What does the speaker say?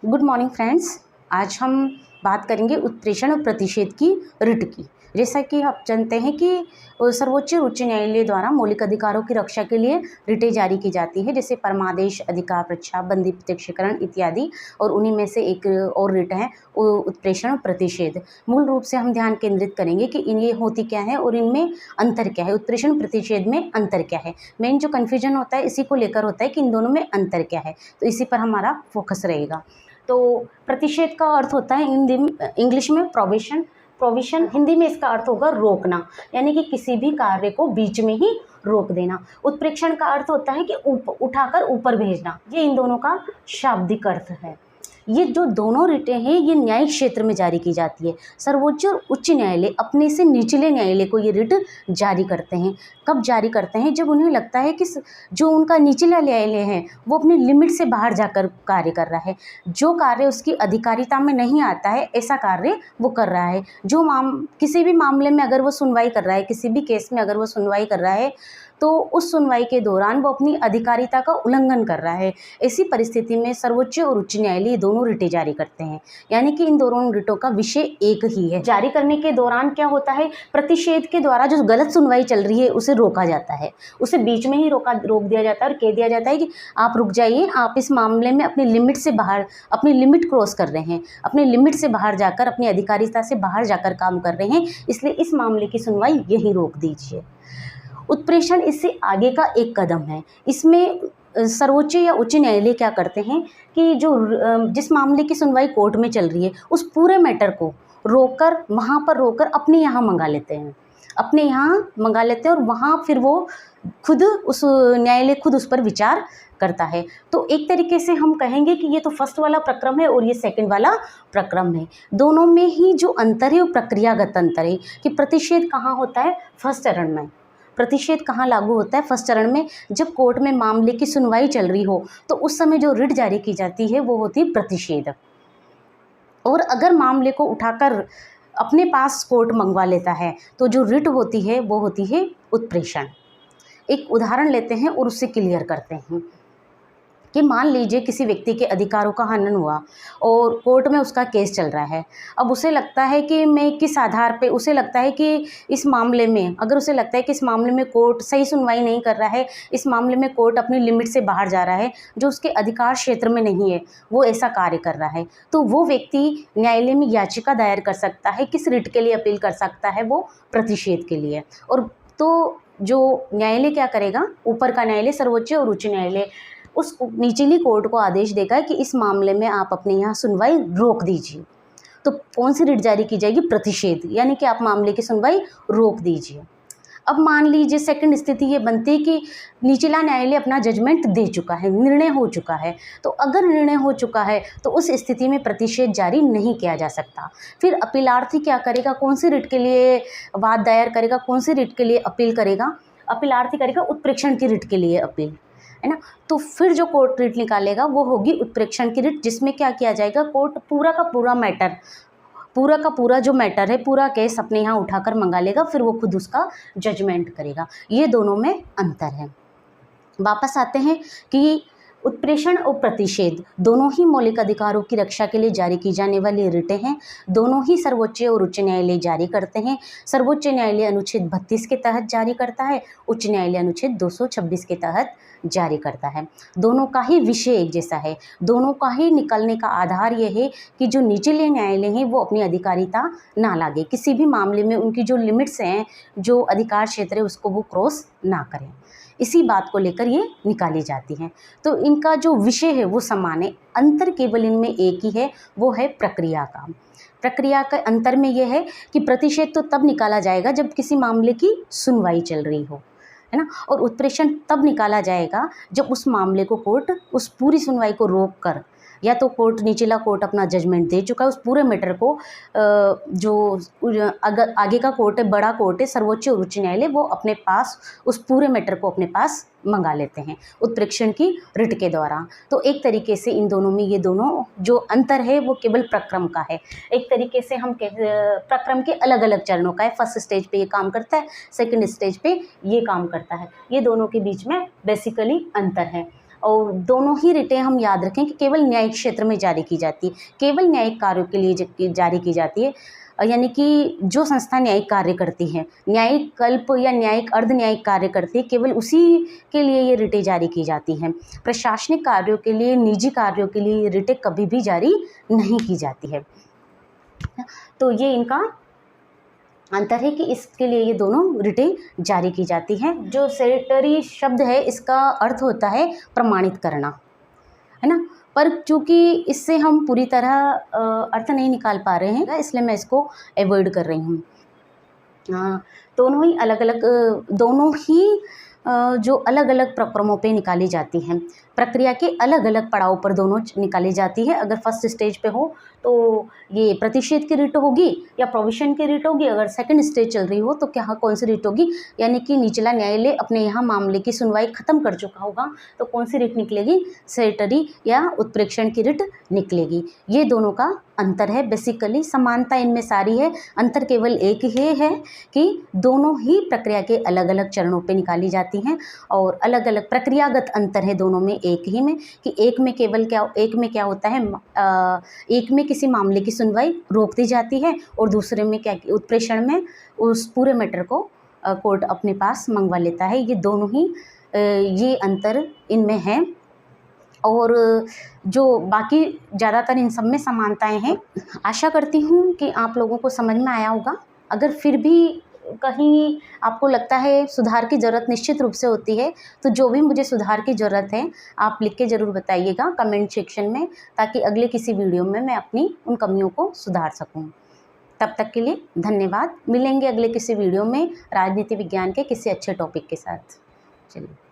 Good morning friends. आज हम बात करेंगे उत्प्रेषण और प्रतिषेध की रिट की। जैसा कि आप जानते हैं कि सर्वोच्च और उच्च न्यायालय द्वारा मौलिक अधिकारों की रक्षा के लिए रिटें जारी की जाती है, जैसे परमादेश, अधिकार प्रच्छा, बंदी प्रत्यक्षीकरण इत्यादि। और उन्हीं में से एक और रिट है उत्प्रेषण और प्रतिषेध। मूल रूप से हम ध्यान केंद्रित करेंगे कि ये होती क्या है और इनमें अंतर क्या है, उत्प्रेषण प्रतिषेध में अंतर क्या है। मेन जो कन्फ्यूजन होता है इसी को लेकर होता है कि इन दोनों में अंतर क्या है, तो इसी पर हमारा फोकस रहेगा। तो प्रतिषेध का अर्थ होता है इंग्लिश में प्रोविशन, हिंदी में इसका अर्थ होगा रोकना, यानी कि किसी भी कार्य को बीच में ही रोक देना। उत्प्रेक्षण का अर्थ होता है कि उठाकर ऊपर भेजना। ये इन दोनों का शाब्दिक अर्थ है। ये जो दोनों रिटें हैं ये न्यायिक क्षेत्र में जारी की जाती है। सर्वोच्च और उच्च न्यायालय अपने से निचले न्यायालय को ये रिट जारी करते हैं। कब जारी करते हैं? जब उन्हें लगता है कि जो उनका निचला न्यायालय है वो अपनी लिमिट से बाहर जाकर कार्य कर रहा है, जो कार्य उसकी अधिकारिता में नहीं आता है ऐसा कार्य वो कर रहा है। जो किसी भी मामले में अगर वो सुनवाई कर रहा है, किसी भी केस में अगर वो सुनवाई कर रहा है, तो उस सुनवाई के दौरान वो अपनी अधिकारिता का उल्लंघन कर रहा है। ऐसी परिस्थिति में सर्वोच्च और उच्च न्यायालय दोनों रिटें जारी करते हैं, यानी कि इन दोनों रिटों का विषय एक ही है। जारी करने के दौरान क्या होता है, प्रतिषेध के द्वारा जो गलत सुनवाई चल रही है उसे रोका जाता है, उसे बीच में ही रोक दिया जाता है और कह दिया जाता है कि आप रुक जाइए, आप इस मामले में अपनी लिमिट से बाहर, अपनी लिमिट क्रॉस कर रहे हैं, अपनी लिमिट से बाहर जाकर, अपनी अधिकारिता से बाहर जाकर काम कर रहे हैं, इसलिए इस मामले की सुनवाई यहीं रोक दीजिए। उत्प्रेषण इससे आगे का एक कदम है। इसमें सर्वोच्च या उच्च न्यायालय क्या करते हैं कि जिस मामले की सुनवाई कोर्ट में चल रही है उस पूरे मैटर को रोककर, वहाँ पर रोककर अपने यहाँ मंगा लेते हैं, और वहाँ फिर वो खुद उस न्यायालय खुद उस पर विचार करता है। तो एक तरीके से हम कहेंगे कि ये तो फर्स्ट वाला प्रक्रम है और ये सेकंड वाला प्रक्रम है। दोनों में ही जो अंतर है वो प्रक्रियागत अंतर है कि प्रतिषेध कहाँ होता है, फर्स्ट चरण में। प्रतिषेध कहाँ लागू होता है, फर्स्ट चरण में। जब कोर्ट में मामले की सुनवाई चल रही हो तो उस समय जो रिट जारी की जाती है वो होती है प्रतिषेध। और अगर मामले को उठाकर अपने पास कोर्ट मंगवा लेता है तो जो रिट होती है वो होती है उत्प्रेषण। एक उदाहरण लेते हैं और उससे क्लियर करते हैं कि मान लीजिए किसी व्यक्ति के अधिकारों का हनन हुआ और कोर्ट में उसका केस चल रहा है। अब उसे लगता है कि मैं किस आधार पे, उसे लगता है कि इस मामले में, अगर उसे लगता है कि इस मामले में कोर्ट सही सुनवाई नहीं कर रहा है, इस मामले में कोर्ट अपनी लिमिट से बाहर जा रहा है, जो उसके अधिकार क्षेत्र में नहीं है वो ऐसा कार्य कर रहा है, तो वो व्यक्ति न्यायालय में याचिका दायर कर सकता है। किस रिट के लिए अपील कर सकता है? वो प्रतिषेध के लिए। और तो जो न्यायालय क्या करेगा, ऊपर का न्यायालय, सर्वोच्च और उच्च न्यायालय, उस निचली कोर्ट को आदेश देगा कि इस मामले में आप अपने यहाँ सुनवाई रोक दीजिए। तो कौन सी रिट जारी की जाएगी? प्रतिषेध, यानी कि आप मामले की सुनवाई रोक दीजिए। अब मान लीजिए सेकंड स्थिति ये बनती है कि निचला न्यायालय अपना जजमेंट दे चुका है, निर्णय हो चुका है। तो अगर निर्णय हो चुका है तो उस स्थिति में प्रतिषेध जारी नहीं किया जा सकता। फिर अपीलार्थी क्या करेगा, कौन सी रिट के लिए वाद दायर करेगा, कौन सी रिट के लिए अपील करेगा? अपीलार्थी करेगा उत्प्रेक्षण की रिट के लिए अपील, है ना। तो फिर जो कोर्ट रिट निकालेगा वो होगी उत्प्रेक्षण की रिट, जिसमें क्या किया जाएगा, कोर्ट पूरा का पूरा मैटर, जो मैटर है, पूरा केस अपने यहाँ उठाकर मंगा लेगा, फिर वो खुद उसका जजमेंट करेगा। ये दोनों में अंतर है। वापस आते हैं कि उत्प्रेषण और प्रतिषेध दोनों ही मौलिक अधिकारों की रक्षा के लिए जारी की जाने वाली रिटें हैं। दोनों ही सर्वोच्च और उच्च न्यायालय जारी करते हैं। सर्वोच्च न्यायालय अनुच्छेद 32 के तहत जारी करता है, उच्च न्यायालय अनुच्छेद 226 के तहत जारी करता है। दोनों का ही विषय एक जैसा है। दोनों का ही निकलने का आधार यह है कि जो निचले न्यायालय हैं वो अपनी अधिकारिता ना लागे, किसी भी मामले में उनकी जो लिमिट्स हैं, जो अधिकार क्षेत्र है उसको वो क्रॉस ना करें। इसी बात को लेकर ये निकाली जाती हैं। तो इनका जो विषय है वो समान है, अंतर केवल इनमें एक ही है, वो है प्रक्रिया का। प्रक्रिया का अंतर में यह है कि प्रतिषेध तो तब निकाला जाएगा जब किसी मामले की सुनवाई चल रही हो, है ना, और उत्प्रेषण तब निकाला जाएगा जब उस मामले को कोर्ट उस पूरी सुनवाई को रोक कर, या तो कोर्ट, निचला कोर्ट अपना जजमेंट दे चुका है, उस पूरे मैटर को जो अगर आगे का कोर्ट है, बड़ा कोर्ट है, सर्वोच्च और उच्च न्यायालय, वो अपने पास उस पूरे मैटर को अपने पास मंगा लेते हैं उत्प्रेक्षण की रिट के द्वारा। तो एक तरीके से इन दोनों में ये दोनों जो अंतर है वो केवल प्रक्रम का है। एक तरीके से हम प्रक्रम के अलग अलग चरणों का है। फर्स्ट स्टेज पे ये काम करता है, सेकंड स्टेज पे ये काम करता है। ये दोनों के बीच में बेसिकली अंतर है। और दोनों ही रिटें हम याद रखें कि केवल न्यायिक क्षेत्र में जारी की जाती है, केवल न्यायिक कार्यों के लिए जारी की जाती है। यानी कि जो संस्था न्यायिक कार्य करती है, न्यायिक कल्प या न्यायिक अर्ध न्यायिक कार्य करती है, केवल उसी के लिए ये रिटें जारी की जाती हैं। प्रशासनिक कार्यों के लिए, निजी कार्यों के लिए रिटें कभी भी जारी नहीं की जाती है। तो ये इनका अंतर है कि इसके लिए ये दोनों रिटें जारी की जाती हैं। जो सेरेटरी शब्द है इसका अर्थ होता है प्रमाणित करना, है ना, पर चूँकि इससे हम पूरी तरह अर्थ नहीं निकाल पा रहे हैं, इसलिए मैं इसको अवॉइड कर रही हूँ। दोनों ही दोनों ही जो अलग अलग प्रक्रमों पे निकाली जाती हैं, प्रक्रिया के अलग अलग पड़ाव पर दोनों निकाली जाती है। अगर फर्स्ट स्टेज पे हो तो ये प्रतिषेध की रिट होगी या प्रोविशन की रिट होगी। अगर सेकंड स्टेज चल रही हो तो क्या कौन सी रिट होगी, यानी कि निचला न्यायालय अपने यहाँ मामले की सुनवाई खत्म कर चुका होगा तो कौन सी रिट निकलेगी, सेरेटरी या उत्प्रेक्षण की रिट निकलेगी। ये दोनों का अंतर है। बेसिकली समानता इनमें सारी है, अंतर केवल एक ही है कि दोनों ही प्रक्रिया के अलग अलग चरणों पे निकाली जाती हैं और अलग अलग प्रक्रियागत अंतर है दोनों में। एक ही में कि एक में क्या होता है, एक में किसी मामले की सुनवाई रोक दी जाती है और दूसरे में क्या, उत्प्रेषण में उस पूरे मैटर को कोर्ट अपने पास मंगवा लेता है। ये दोनों ही ये अंतर इनमें है और जो बाकी ज़्यादातर इन सब में समानताएं हैं। आशा करती हूँ कि आप लोगों को समझ में आया होगा। अगर फिर भी कहीं आपको लगता है सुधार की ज़रूरत निश्चित रूप से होती है, तो जो भी मुझे सुधार की ज़रूरत है आप लिख के ज़रूर बताइएगा कमेंट सेक्शन में, ताकि अगले किसी वीडियो में मैं अपनी उन कमियों को सुधार सकूं। तब तक के लिए धन्यवाद। मिलेंगे अगले किसी वीडियो में राजनीति विज्ञान के किसी अच्छे टॉपिक के साथ। चलिए।